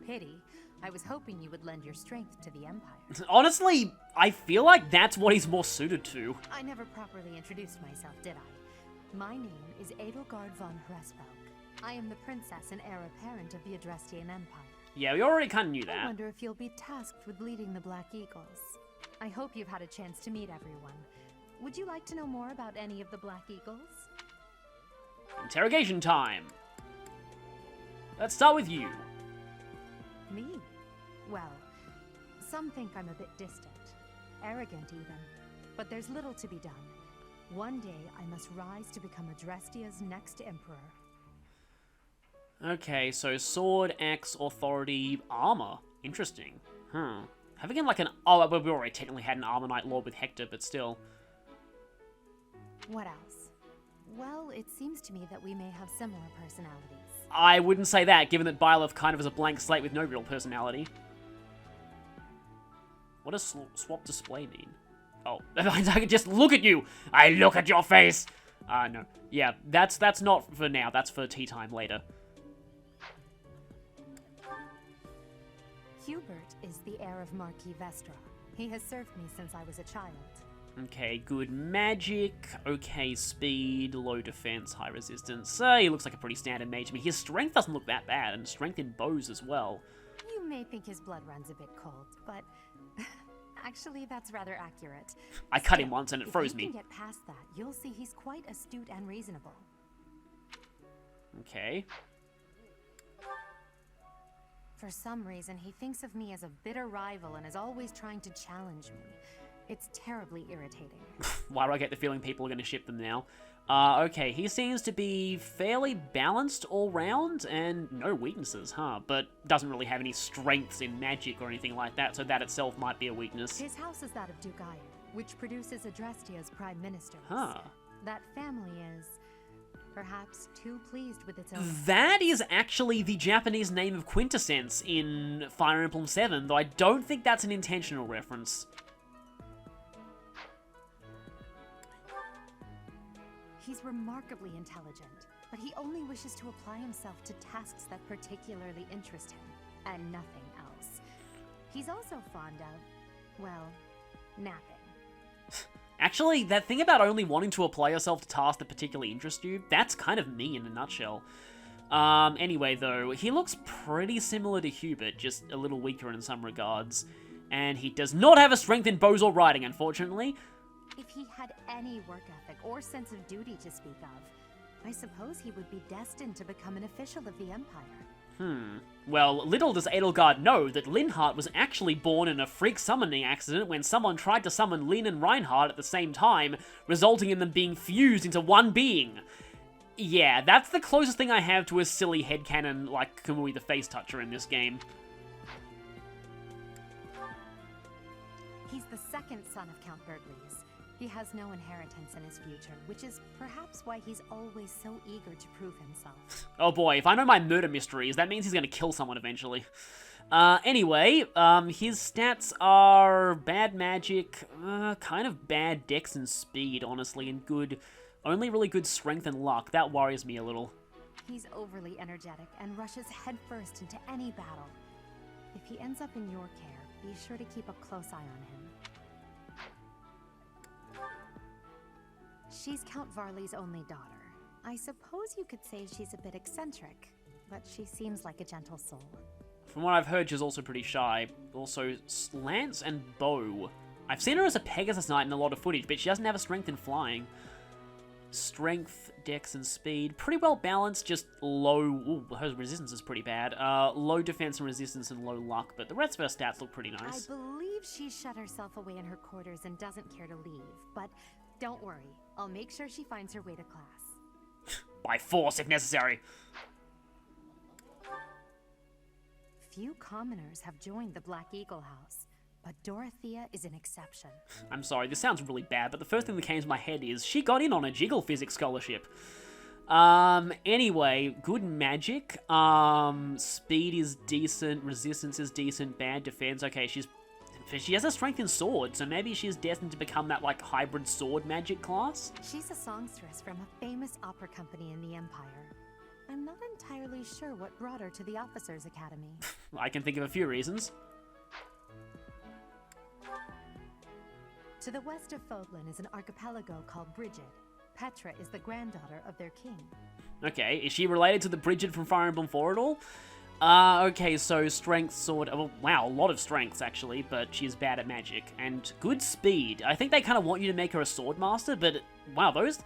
Pity. I was hoping you would lend your strength to the Empire. Honestly, I feel like that's what he's more suited to. I never properly introduced myself, did I? My name is Edelgard von Hresvelk. I am the princess and heir apparent of the Adrestian Empire. Yeah, we already kind of knew I that. wonder if you'll be tasked with leading the Black Eagles. I hope you've had a chance to meet everyone. Would you like to know more about any of the Black Eagles? Interrogation time. Let's start with you. Me? Well, some think I'm a bit distant. Arrogant, even. But there's little to be done. One day, I must rise to become Adrestia's next emperor. Okay, so sword, axe, authority, armor. Interesting. Having like an... Oh, we already technically had an armor knight lord with Hector, but still. What else? Well, it seems to me that we may have similar personalities. I wouldn't say that, given that Byleth kind of is a blank slate with no real personality. What does swap display mean? Oh, I can just look at you! I look at your face! No. Yeah, that's not for now. That's for tea time later. Hubert is the heir of Marquis Vestra. He has served me since I was a child. Okay, good magic, okay speed, low defense, high resistance. He looks like a pretty standard mage to me. His strength doesn't look that bad, and strength in bows as well. You may think his blood runs a bit cold, but actually that's rather accurate. I cut him once and it froze If me. you can get past that, you'll see he's quite astute and reasonable. Okay. For some reason, he thinks of me as a bitter rival and is always trying to challenge me. It's terribly irritating. Why do I get the feeling people are going to ship them now? Okay, he seems to be fairly balanced all round and no weaknesses, but doesn't really have any strengths in magic or anything like that, so that itself might be a weakness. His house is that of Dugaya, which produces Adrestia's prime ministers. That family is perhaps too pleased with its own. That is actually the Japanese name of Quintessence in Fire Emblem 7, though I don't think that's an intentional reference. He's remarkably intelligent, but he only wishes to apply himself to tasks that particularly interest him, and nothing else. He's also fond of, well, napping. Actually, that thing about only wanting to apply yourself to tasks that particularly interest you, that's kind of me in a nutshell. Anyway, though, he looks pretty similar to Hubert, just a little weaker in some regards. And he does not have a strength in bows or riding, unfortunately. If he had any work ethic or sense of duty to speak of, I suppose he would be destined to become an official of the Empire. Well, little does Edelgard know that Linhardt was actually born in a freak summoning accident when someone tried to summon Lin and Reinhardt at the same time, resulting in them being fused into one being. Yeah, that's the closest thing I have to a silly headcanon like Kamui the Face Toucher in this game. He's the second son of Count Bergles. He has no inheritance in his future, which is perhaps why he's always so eager to prove himself. Oh boy, if I know my murder mysteries, that means he's gonna kill someone eventually. Anyway, his stats are bad magic, kind of bad dex and speed, honestly, and good, only really good strength and luck. That worries me a little. He's overly energetic and rushes headfirst into any battle. If he ends up in your care, be sure to keep a close eye on him. She's Count Varley's only daughter. I suppose you could say she's a bit eccentric, but she seems like a gentle soul. From what I've heard, she's also pretty shy. Also, lance and bow. I've seen her as a Pegasus Knight in a lot of footage, but she doesn't have a strength in flying. Strength, dex, and speed. Pretty well balanced, just low... Ooh, her resistance is pretty bad. Low defense and resistance and low luck, but the rest of her stats look pretty nice. I believe she shut herself away in her quarters and doesn't care to leave, but don't worry. I'll make sure she finds her way to class. By force, if necessary. Few commoners have joined the Black Eagle House, but Dorothea is an exception. I'm sorry, this sounds really bad, but the first thing that came to my head is she got in on a jiggle physics scholarship. Anyway, good magic. Speed is decent, resistance is decent, bad defense. Okay, she has a strength in sword, so maybe she's destined to become that, like, hybrid sword magic class? She's a songstress from a famous opera company in the Empire. I'm not entirely sure what brought her to the Officers' Academy. I can think of a few reasons. To the west of Fodlan is an archipelago called Bridget. Petra is the granddaughter of their king. Okay, is she related to the Bridget from Fire Emblem 4 at all? Okay, so strength, sword, well, wow, a lot of strengths actually, but she is bad at magic. And good speed. I think they kind of want you to make her a sword master, but wow, those...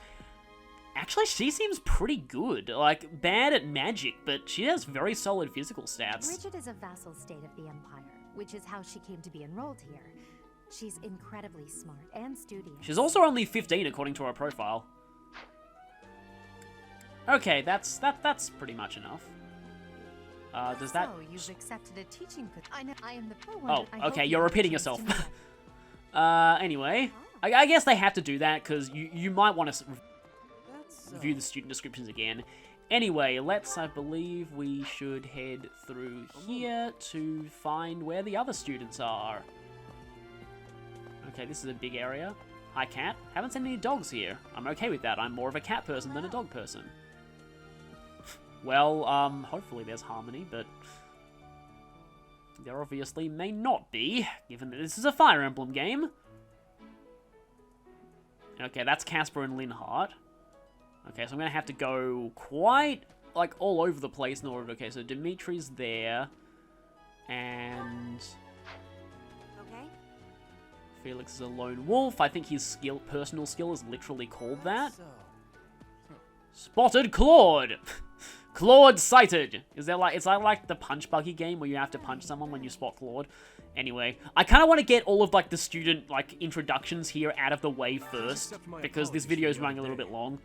Actually, she seems pretty good. Like, bad at magic, but she has very solid physical stats. Bridget is a vassal state of the Empire, which is how she came to be enrolled here. She's incredibly smart and studious. She's also only 15 according to her profile. Okay, that's pretty much enough. Does that... So, you've accepted a teaching I am the pro one. Oh, okay, you're repeating yourself. Anyway, I guess they have to do that, because you might want to review the student descriptions again. Anyway, I believe we should head through here to find where the other students are. Okay, this is a big area. Hi, cat. Haven't seen any dogs here. I'm okay with that. I'm more of a cat person than a dog person. Well, hopefully there's harmony, but there obviously may not be, given that this is a Fire Emblem game. Okay, that's Casper and Linhardt. Okay, so I'm gonna have to go quite, like, all over the place in order to... Okay, so Dimitri's there, and... Okay. Felix is a lone wolf. I think his personal skill is literally called that. Spotted Claude! Claude sighted! Is there like... It's like the punch buggy game where you have to punch someone when you spot Claude. Anyway, I kind of want to get all of, like, the student, like, introductions here out of the way first, because this video is running a little bit long.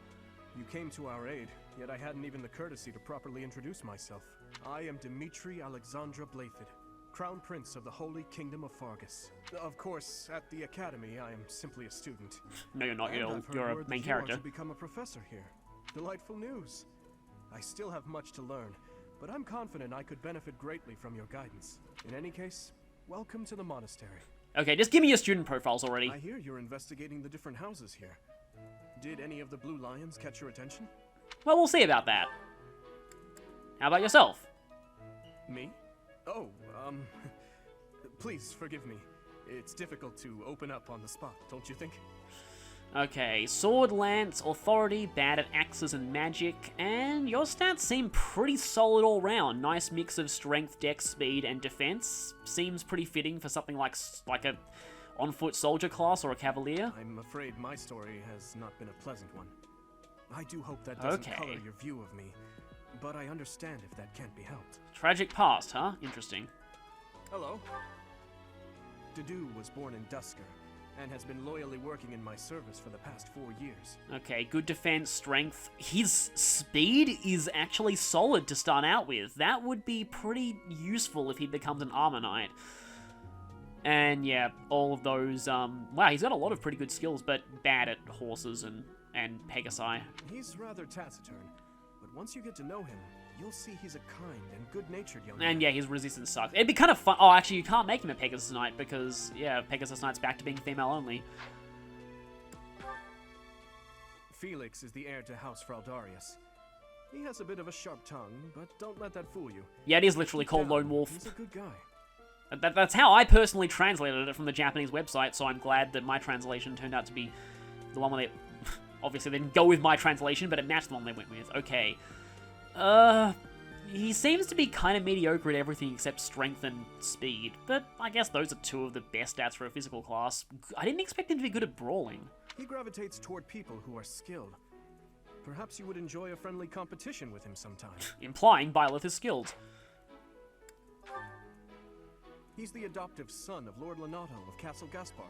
You came to our aid, yet I hadn't even the courtesy to properly introduce myself. I am Dimitri Alexandra Blaithid, Crown Prince of the Holy Kingdom of Fargus. Of course, at the Academy, I am simply a student. No, you're not. You're a main you character. Are to become a professor here. Delightful news. I still have much to learn, but I'm confident I could benefit greatly from your guidance. In any case, welcome to the monastery. Okay, just give me your student profiles already. I hear you're investigating the different houses here. Did any of the blue lions catch your attention? Well, we'll see about that. How about yourself? Me? Oh, please forgive me. It's difficult to open up on the spot, don't you think? Okay, sword, lance, authority, bad at axes and magic, and your stats seem pretty solid all round. Nice mix of strength, dex, speed, and defense. Seems pretty fitting for something like a on-foot soldier class or a cavalier. I'm afraid my story has not been a pleasant one. I do hope that doesn't color your view of me, but I understand if that can't be helped. Tragic past, huh? Interesting. Hello. Dedu was born in Dusker, and has been loyally working in my service for the past 4 years. Okay, good defense, strength. His speed is actually solid to start out with. That would be pretty useful if he becomes an armor knight. And yeah, all of those, wow, he's got a lot of pretty good skills, but bad at horses and Pegasi. He's rather taciturn, but once you get to know him, you'll see he's a kind and good-natured young man. And yeah, his resistance sucks. It'd be kind of fun. Oh, actually, you can't make him a Pegasus Knight because, yeah, Pegasus Knight's back to being female only. Felix is the heir to House Fraldarius. He has a bit of a sharp tongue, but don't let that fool you. Yeah, it is literally called Lone Wolf. He's a good guy. That's how I personally translated it from the Japanese website, so I'm glad that my translation turned out to be the one where they... Obviously, they didn't go with my translation, but it matched the one they went with. Okay. He seems to be kind of mediocre at everything except strength and speed, but I guess those are two of the best stats for a physical class. I didn't expect him to be good at brawling. He gravitates toward people who are skilled. Perhaps you would enjoy a friendly competition with him sometime. Implying Byleth is skilled. He's the adoptive son of Lord Lenato of Castle Gaspar,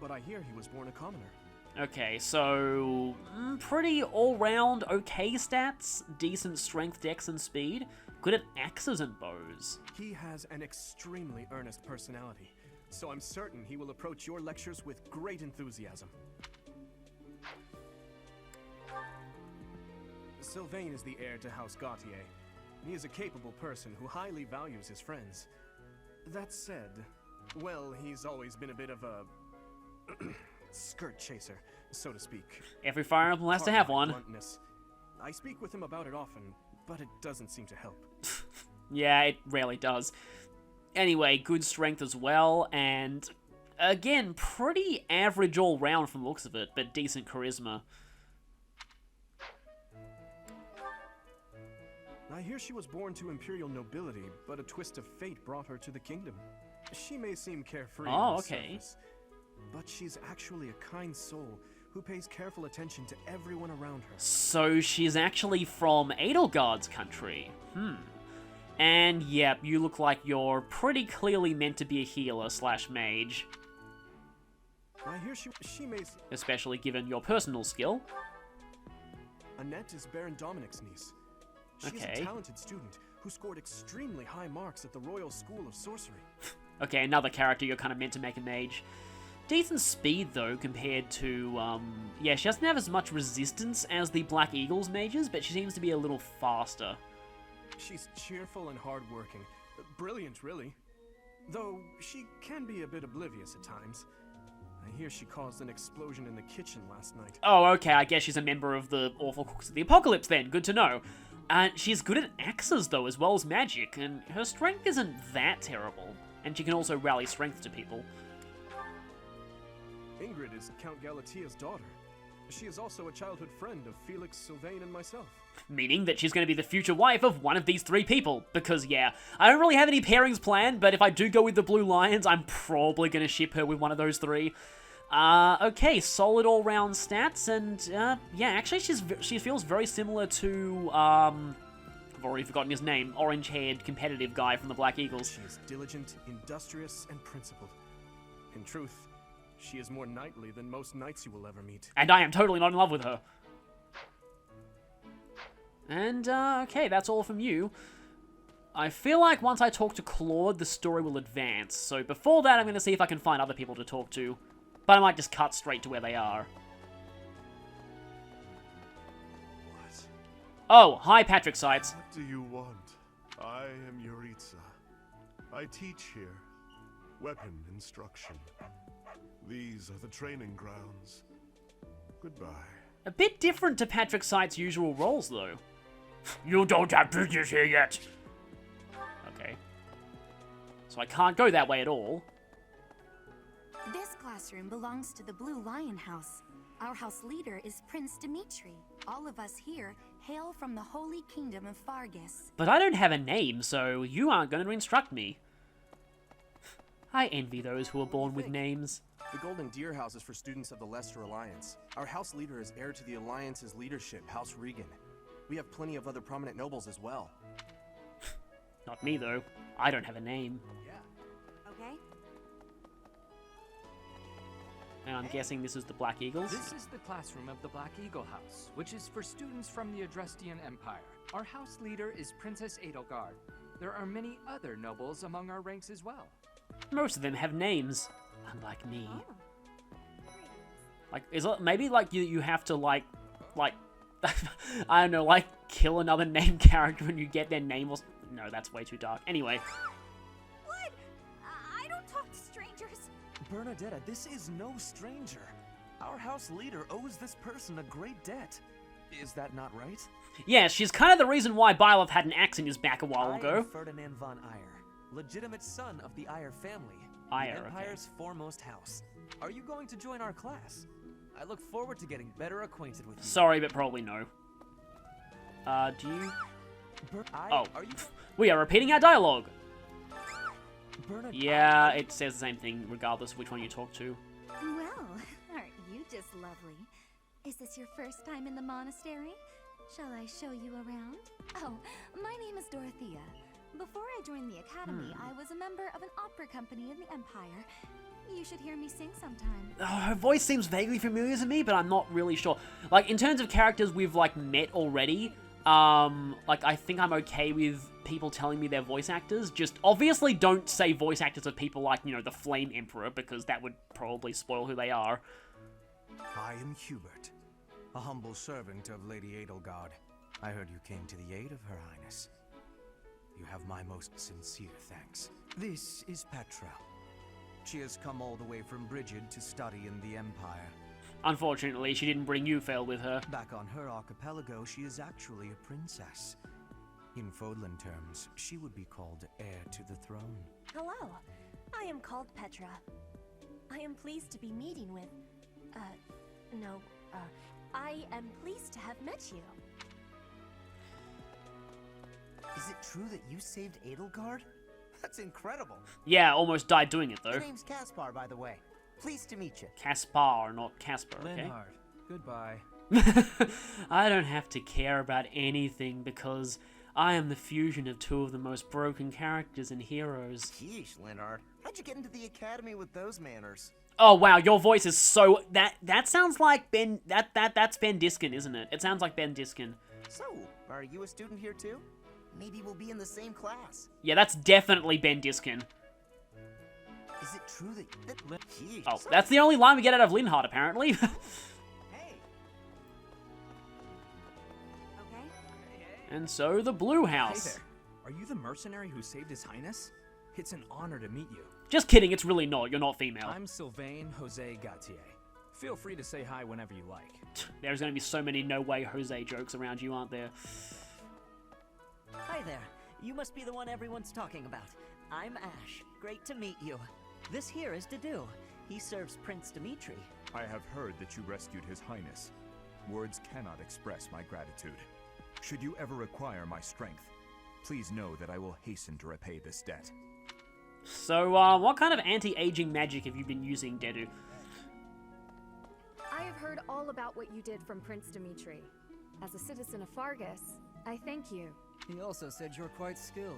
but I hear he was born a commoner. Okay, so pretty all-round okay stats, decent strength, dex, and speed, good at axes and bows. He has an extremely earnest personality, so I'm certain he will approach your lectures with great enthusiasm. Sylvain is the heir to House Gautier. He is a capable person who highly values his friends. That said, well, he's always been a bit of a skirt chaser, so to speak. Every Fire Emblem has to have one. Bluntness. I speak with him about it often, but it doesn't seem to help. Yeah, it rarely does. Anyway, good strength as well, and again, pretty average all round from the looks of it, but decent charisma. I hear she was born to imperial nobility, but a twist of fate brought her to the kingdom. She may seem carefree on the surface, but she's actually a kind soul who pays careful attention to everyone around her. So she's actually from Edelgard's country. And yep, you look like you're pretty clearly meant to be a healer slash mage. I hear she may... Especially given your personal skill. Annette is Baron Dominic's niece. She's a talented student who scored extremely high marks at the Royal School of Sorcery. Okay, another character you're kind of meant to make a mage. Decent speed, though, compared to, yeah, she doesn't have as much resistance as the Black Eagles mages, but she seems to be a little faster. She's cheerful and hardworking. Brilliant, really. Though, she can be a bit oblivious at times. I hear she caused an explosion in the kitchen last night. Oh, okay, I guess she's a member of the Awful Cooks of the Apocalypse then, good to know. She's good at axes, though, as well as magic, and her strength isn't that terrible. And she can also rally strength to people. Ingrid is Count Galatia's daughter. She is also a childhood friend of Felix, Sylvain, and myself. Meaning that she's going to be the future wife of one of these three people. Because, yeah, I don't really have any pairings planned, but if I do go with the Blue Lions, I'm probably going to ship her with one of those three. Okay, solid all-round stats, and, yeah, actually she feels very similar to, I've already forgotten his name, orange-haired competitive guy from the Black Eagles. She is diligent, industrious, and principled. In truth, she is more knightly than most knights you will ever meet. And I am totally not in love with her. And, okay, that's all from you. I feel like once I talk to Claude, the story will advance. So before that, I'm going to see if I can find other people to talk to. But I might just cut straight to where they are. What? Oh, hi, Patrick Sites. What do you want? I am Yuritsa. I teach here. Weapon instruction. These are the training grounds. Goodbye. A bit different to Patrick Sites' usual roles, though. You don't have business here yet. Okay. So I can't go that way at all. This classroom belongs to the Blue Lion House. Our house leader is Prince Dimitri. All of us here hail from the Holy Kingdom of Fargus. But I don't have a name, so you aren't going to instruct me. I envy those who are born with names. The Golden Deer House is for students of the Leicester Alliance. Our house leader is heir to the Alliance's leadership, House Regan. We have plenty of other prominent nobles as well. Not me, though. I don't have a name. Yeah. Okay. And I'm guessing this is the Black Eagles? This is the classroom of the Black Eagle House, which is for students from the Adrestian Empire. Our house leader is Princess Edelgard. There are many other nobles among our ranks as well. Most of them have names, unlike me. Like, is it maybe like you have to like, I don't know, like kill another named character when you get their name or... No, that's way too dark. Anyway. What? I don't talk to strangers. Bernadetta, this is no stranger. Our house leader owes this person a great debt. Is that not right? Yeah, she's kind of the reason why Byleth had an axe in his back a while ago. I am Ferdinand von Eyre, legitimate son of the Eyre family, the Empire's foremost house. Are you going to join our class? I look forward to getting better acquainted with you. Sorry, but probably no. Do you... We are repeating our dialogue. Yeah, it says the same thing regardless of which one you talk to. Well, aren't you just lovely? Is this your first time in the monastery? Shall I show you around? Oh, my name is Dorothea. Before I joined the academy, I was a member of an opera company in the Empire. You should hear me sing sometime. Oh, her voice seems vaguely familiar to me, but I'm not really sure. Like, in terms of characters we've, like, met already, like, I think I'm okay with people telling me they're voice actors. Just, obviously don't say voice actors of people like, you know, the Flame Emperor, because that would probably spoil who they are. I am Hubert, a humble servant of Lady Edelgard. I heard you came to the aid of Her Highness. You have my most sincere thanks. This is Petra. She has come all the way from Bridget to study in the Empire. Unfortunately, she didn't bring Ufel with her. Back on her archipelago, she is actually a princess. In Fodlan terms, she would be called heir to the throne. Hello, I am called Petra. I am pleased to be meeting with... I am pleased to have met you. Is it true that you saved Edelgard? That's incredible. Yeah, almost died doing it, though. My name's Caspar, by the way. Pleased to meet you. Caspar, not Casper, okay? Linhard, goodbye. I don't have to care about anything because I am the fusion of two of the most broken characters and heroes. Yeesh, Linhard. How'd you get into the academy with those manners? Oh wow, your voice is so that sounds like Ben that's Ben Diskin, isn't it? It sounds like Ben Diskin. So, are you a student here too? Maybe we'll be in the same class. Yeah, that's definitely Ben Diskin. Is it true that Yeesh, oh, that's the only line we get out of Linhard, apparently. Hey. Okay. And so the Blue House. Hey there. Are you the mercenary who saved His Highness? It's an honor to meet you. Just kidding, it's really not. You're not female. I'm Sylvain Jose Gautier. Feel free to say hi whenever you like. There's going to be so many no way Jose jokes around you, aren't there? Hi there. You must be the one everyone's talking about. I'm Ash. Great to meet you. This here is Dedu. He serves Prince Dimitri. I have heard that you rescued His Highness. Words cannot express my gratitude. Should you ever require my strength, please know that I will hasten to repay this debt. So, what kind of anti-aging magic have you been using, Dedu? I have heard all about what you did from Prince Dimitri. As a citizen of Fargus, I thank you. He also said you're quite skilled.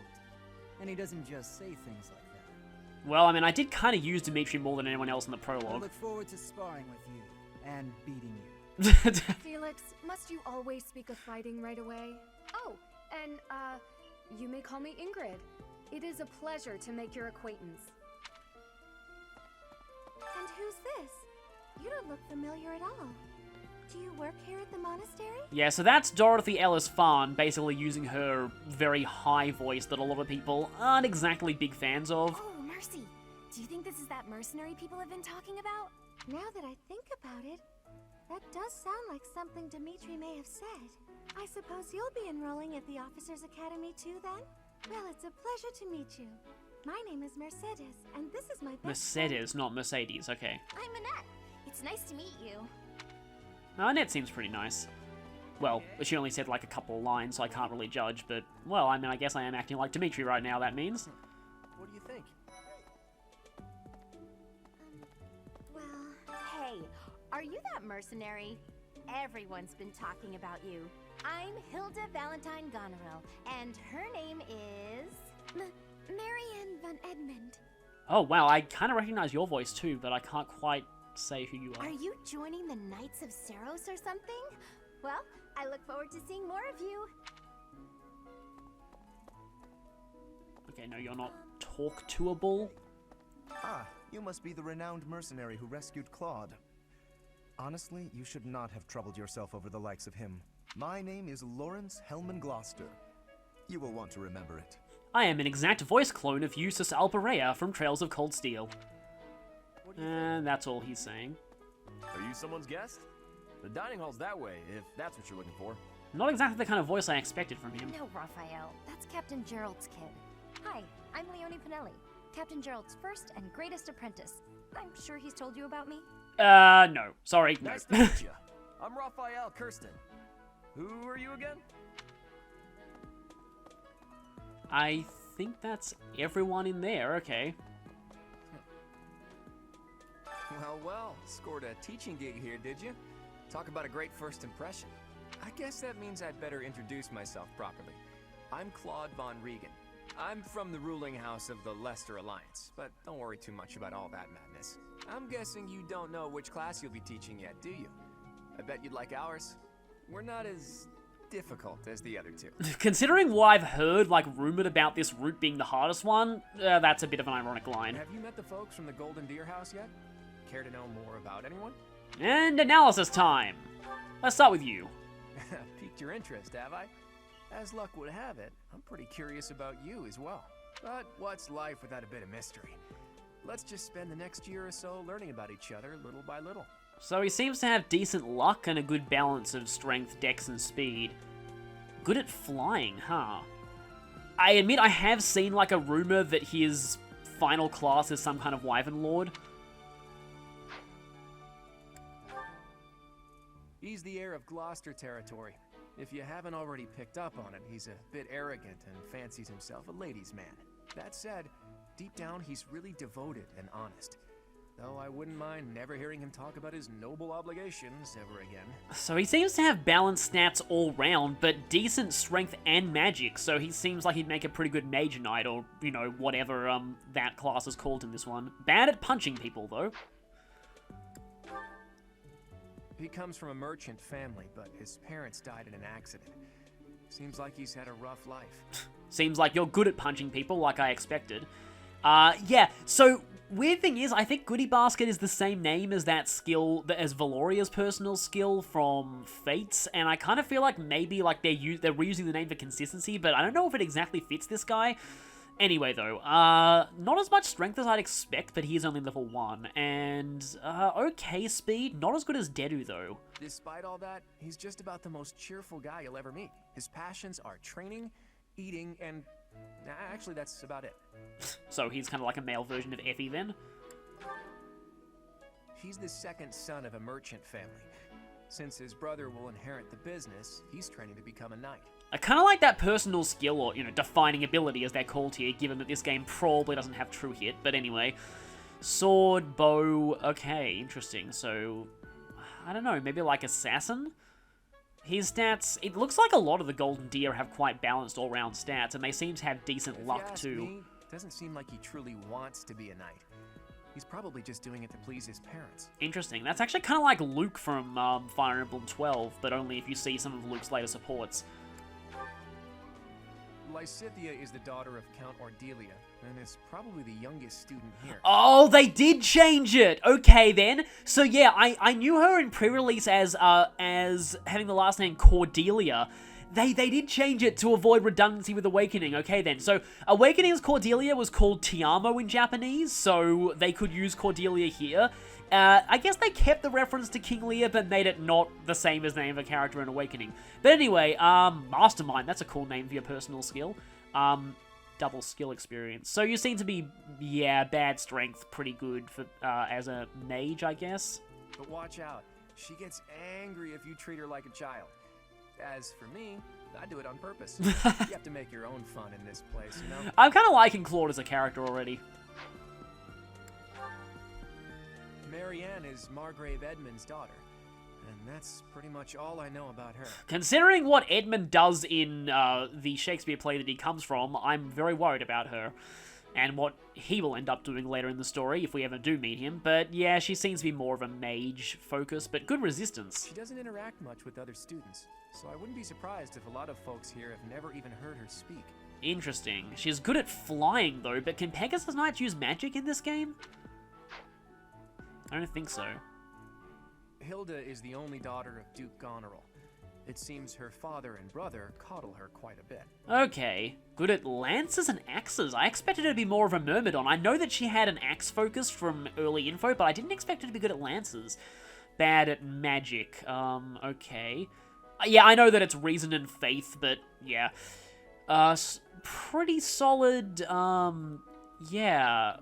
And he doesn't just say things like that. Well, I mean, I did kind of use Dimitri more than anyone else in the I prologue. look forward to sparring with you and beating you. Felix, must you always speak of fighting right away? Oh, and, you may call me Ingrid. It is a pleasure to make your acquaintance. And who's this? You don't look familiar at all. Do you work here at the monastery? Yeah, so that's Dorothy Ellis Farn, basically using her very high voice that a lot of people aren't exactly big fans of. Oh, mercy. Do you think this is that mercenary people have been talking about? Now that I think about it, that does sound like something Dimitri may have said. I suppose you'll be enrolling at the Officers' Academy too, then? Well, it's a pleasure to meet you. My name is Mercedes, and this is my best Mercedes, not Mercedes, okay. I'm Annette. It's nice to meet you. Annette seems pretty nice. Well, she only said like a couple of lines, so I can't really judge, but, well, I mean, I guess I am acting like Dimitri right now, that means. What do you think? Well, hey, are you that mercenary? Everyone's been talking about you. I'm Hilda Valentine Goneril, and her name is... Maryann von Edmund. Oh, wow, I kind of recognize your voice too, but I can't quite say who you are. Are you joining the Knights of Seros or something? Well, I look forward to seeing more of you. Okay, no, you're not talk-to-able. Ah, you must be the renowned mercenary who rescued Claude. Honestly, you should not have troubled yourself over the likes of him. My name is Lawrence Hellman Gloucester. You will want to remember it. I am an exact voice clone of Eustace Alperea from Trails of Cold Steel. And that's all he's saying. Are you someone's guest? The dining hall's that way, if that's what you're looking for. Not exactly the kind of voice I expected from him. No, Raphael. That's Captain Gerald's kid. Hi, I'm Leone Pinelli, Captain Gerald's first and greatest apprentice. I'm sure he's told you about me. No. Sorry, no. Nice to meet you. I'm Raphael Kirsten. Who are you again? I think that's everyone in there, okay. Well, scored a teaching gig here, did you? Talk about a great first impression. I guess that means I'd better introduce myself properly. I'm Claude Von Regan. I'm from the ruling house of the Leicester Alliance, but don't worry too much about all that madness. I'm guessing you don't know which class you'll be teaching yet, do you? I bet you'd like ours. We're not as difficult as the other two. Considering what I've heard, like, rumored about this route being the hardest one, that's a bit of an ironic line. Have you met the folks from the Golden Deer House yet? Care to know more about anyone? And analysis time! Let's start with you. Piqued your interest, have I? As luck would have it, I'm pretty curious about you as well. But what's life without a bit of mystery? Let's just spend the next year or so learning about each other little by little. So he seems to have decent luck and a good balance of strength, dex, and speed. Good at flying, huh? I admit I have seen, like, a rumor that his final class is some kind of Wyvern Lord. He's the heir of Gloucester territory. If you haven't already picked up on it, he's a bit arrogant and fancies himself a ladies' man. That said, deep down he's really devoted and honest. Though I wouldn't mind never hearing him talk about his noble obligations ever again. So he seems to have balanced stats all round, but decent strength and magic, so he seems like he'd make a pretty good mage knight, or, you know, whatever that class is called in this one. Bad at punching people, though. He comes from a merchant family, but his parents died in an accident. Seems like he's had a rough life. Seems like you're good at punching people, like I expected. Yeah, so weird thing is, I think Goody Basket is the same name as that skill, as Valoria's personal skill from Fates, and I kind of feel like maybe like they're reusing the name for consistency, but I don't know if it exactly fits this guy. Anyway, though, not as much strength as I'd expect, but he is only level 1, and, okay speed, not as good as Dedu, though. Despite all that, he's just about the most cheerful guy you'll ever meet. His passions are training, eating, and actually, that's about it. So he's kind of like a male version of Effie, then? He's the second son of a merchant family. Since his brother will inherit the business, he's training to become a knight. I kind of like that personal skill, or, you know, defining ability as they're called here, given that this game probably doesn't have true hit, but anyway. Sword, bow, okay, interesting. So, I don't know, maybe like assassin? His stats, it looks like a lot of the Golden Deer have quite balanced all-round stats, and they seem to have decent luck, too. Me, doesn't seem like he truly wants to be a knight. He's probably just doing it to please his parents. Interesting. That's actually kind of like Luke from Fire Emblem 12, but only if you see some of Luke's later supports. Lysithea is the daughter of Count Ordelia, and is probably the youngest student here. Oh, they did change it! Okay, then. So yeah, I knew her in pre-release as having the last name Cordelia. They did change it to avoid redundancy with Awakening. Okay, then. So Awakening's Cordelia was called Tiamo in Japanese, so they could use Cordelia here. I guess they kept the reference to King Lear, but made it not the same as the name of a character in Awakening. But anyway, Mastermind, that's a cool name for your personal skill. Double skill experience. So you seem to be, yeah, bad strength, pretty good for as a mage, I guess. But watch out. She gets angry if you treat her like a child. As for me, I do it on purpose. You have to make your own fun in this place, you know? I'm kind of liking Claude as a character already. Maryann is Margrave Edmund's daughter, and that's pretty much all I know about her. Considering what Edmund does in the Shakespeare play that he comes from, I'm very worried about her, and what he will end up doing later in the story if we ever do meet him. But yeah, she seems to be more of a mage focus, but good resistance. She doesn't interact much with other students, so I wouldn't be surprised if a lot of folks here have never even heard her speak. Interesting. She's good at flying though, but can Pegasus Knights use magic in this game? I don't think so. Hilda is the only daughter of Duke Goneril. It seems her father and brother coddle her quite a bit. Okay. Good at lances and axes. I expected her to be more of a Myrmidon. I know that she had an axe focus from early info, but I didn't expect her to be good at lances. Bad at magic. Okay. Yeah, I know that it's reason and faith, but yeah. Pretty solid, yeah.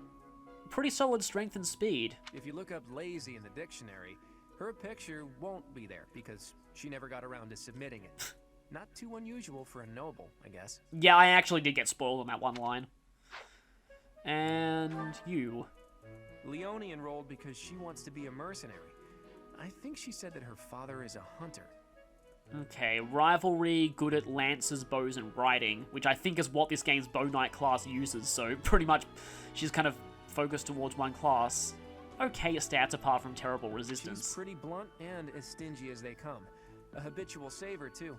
Pretty solid strength and speed. If you look up lazy in the dictionary, her picture won't be there because she never got around to submitting it. Not too unusual for a noble, I guess. Yeah, I actually did get spoiled on that one line. And you. Leone enrolled because she wants to be a mercenary. I think she said that her father is a hunter. Okay, rivalry, good at lances, bows, and riding, which I think is what this game's bow knight class uses, so pretty much she's kind of focused towards one class. Okay stats apart from terrible resistance. She's pretty blunt and as stingy as they come. A habitual saver, too.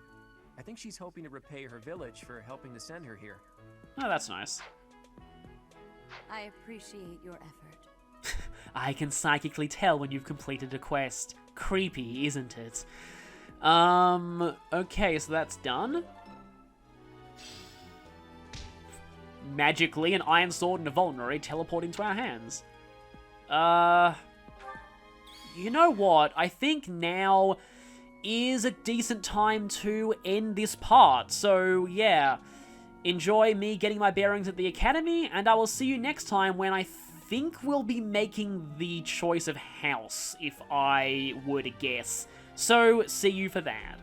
I think she's hoping to repay her village for helping to send her here. Oh, that's nice. I appreciate your effort. I can psychically tell when you've completed a quest. Creepy, isn't it? Okay, so that's done. Magically, an iron sword and a vulnerary teleport into our hands. You know what? I think now is a decent time to end this part. So, yeah. Enjoy me getting my bearings at the academy, and I will see you next time when I think we'll be making the choice of house, if I were to guess. So, see you for that.